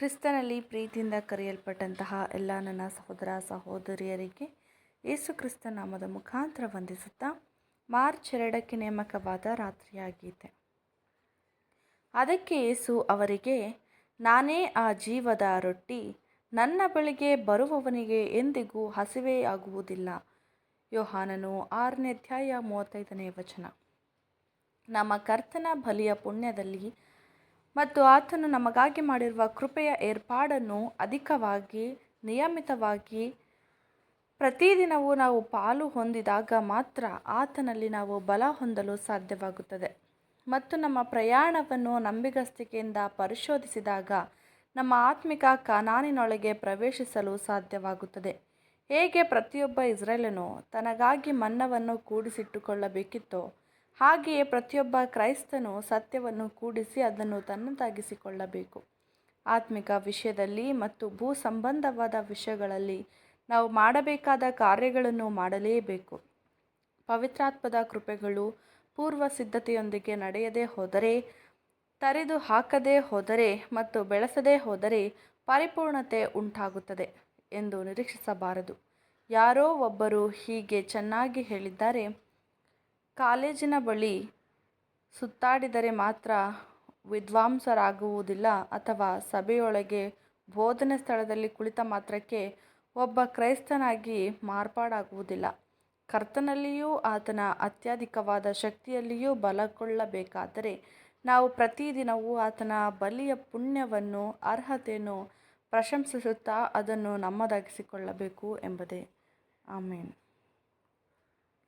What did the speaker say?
ಕ್ರಿಸ್ತನಲ್ಲಿ ಪ್ರೀತಿಯಿಂದ ಕರೆಯಲ್ಪಟ್ಟಂತಹ ಎಲ್ಲ ನನ್ನ ಸಹೋದರ ಸಹೋದರಿಯರಿಗೆ ಯೇಸು ಕ್ರಿಸ್ತ ನಾಮದ ಮುಖಾಂತರ ವಂದಿಸುತ್ತಾ ಮಾರ್ಚ್ 2ಕ್ಕೆ ನೇಮಕವಾದ ರಾತ್ರಿಯಾಗಿದೆ. ಅದಕ್ಕೆ ಯೇಸು ಅವರಿಗೆ, ನಾನೇ ಆ ಜೀವದ ರೊಟ್ಟಿ, ನನ್ನ ಬಳಿಗೆ ಬರುವವನಿಗೆ ಎಂದಿಗೂ ಹಸಿವೆಯಾಗುವುದಿಲ್ಲ. ಯೋಹಾನನು 6ನೇ ಅಧ್ಯಾಯ 35ನೇ ವಚನ. ನಮ್ಮ ಕರ್ತನ ಬಲಿಯ ಪುಣ್ಯದಲ್ಲಿ ಮತ್ತು ಆತನು ನಮಗಾಗಿ ಮಾಡಿರುವ ಕೃಪೆಯ ಏರ್ಪಾಡನ್ನು ಅಧಿಕವಾಗಿ ನಿಯಮಿತವಾಗಿ ಪ್ರತಿದಿನವೂ ನಾವು ಪಾಲು ಹೊಂದಿದಾಗ ಮಾತ್ರ ಆತನಲ್ಲಿ ನಾವು ಬಲ ಹೊಂದಲು ಸಾಧ್ಯವಾಗುತ್ತದೆ. ಮತ್ತು ನಮ್ಮ ಪ್ರಯಾಣವನ್ನು ನಂಬಿಗಸ್ತಿಕೆಯಿಂದ ಪರಿಶೋಧಿಸಿದಾಗ ನಮ್ಮ ಆತ್ಮಿಕ ಕಾನಾನಿನೊಳಗೆ ಪ್ರವೇಶಿಸಲು ಸಾಧ್ಯವಾಗುತ್ತದೆ. ಹೇಗೆ ಪ್ರತಿಯೊಬ್ಬ ಇಸ್ರಾಯೇಲನು ತನಗಾಗಿ ಮನ್ನವನ್ನು ಕೂಡಿಸಿಟ್ಟುಕೊಳ್ಳಬೇಕಿತ್ತೋ ಹಾಗೆಯೇ ಪ್ರತಿಯೊಬ್ಬ ಕ್ರೈಸ್ತನು ಸತ್ಯವನ್ನು ಕೂಡಿಸಿ ಅದನ್ನು ತನ್ನದಾಗಿಸಿಕೊಳ್ಳಬೇಕು. ಆತ್ಮಿಕ ವಿಷಯದಲ್ಲಿ ಮತ್ತು ಭೂ ಸಂಬಂಧವಾದ ವಿಷಯಗಳಲ್ಲಿ ನಾವು ಮಾಡಬೇಕಾದ ಕಾರ್ಯಗಳನ್ನು ಮಾಡಲೇಬೇಕು. ಪವಿತ್ರಾತ್ಮದ ಕೃಪೆಗಳು ಪೂರ್ವ ಸಿದ್ಧತೆಯೊಂದಿಗೆ ನಡೆಯದೇ ಹೋದರೆ, ತರಿದು ಹಾಕದೇ ಹೋದರೆ ಮತ್ತು ಬೆಳೆಸದೇ ಹೋದರೆ ಪರಿಪೂರ್ಣತೆ ಉಂಟಾಗುತ್ತದೆ ಎಂದು ನಿರೀಕ್ಷಿಸಬಾರದು. ಯಾರೋ ಒಬ್ಬರು ಹೀಗೆ ಚೆನ್ನಾಗಿ ಹೇಳಿದ್ದಾರೆ, ಕಾಲೇಜಿನ ಬಳಿ ಸುತ್ತಾಡಿದರೆ ಮಾತ್ರ ವಿದ್ವಾಂಸರಾಗುವುದಿಲ್ಲ, ಅಥವಾ ಸಭೆಯೊಳಗೆ ಬೋಧನೆ ಸ್ಥಳದಲ್ಲಿ ಕುಳಿತ ಮಾತ್ರಕ್ಕೆ ಒಬ್ಬ ಕ್ರೈಸ್ತನಾಗಿ ಮಾರ್ಪಾಡಾಗುವುದಿಲ್ಲ. ಕರ್ತನಲ್ಲಿಯೂ ಆತನ ಅತ್ಯಧಿಕವಾದ ಶಕ್ತಿಯಲ್ಲಿಯೂ ಬಲಗೊಳ್ಳಬೇಕಾದರೆ ನಾವು ಪ್ರತಿದಿನವೂ ಆತನ ಬಲಿಯ ಪುಣ್ಯವನ್ನು ಅರ್ಹತೆಯನ್ನು ಪ್ರಶಂಸಿಸುತ್ತಾ ಅದನ್ನು ನಮ್ಮದಾಗಿಸಿಕೊಳ್ಳಬೇಕು ಎಂಬುದೇ. ಆಮೇನ್.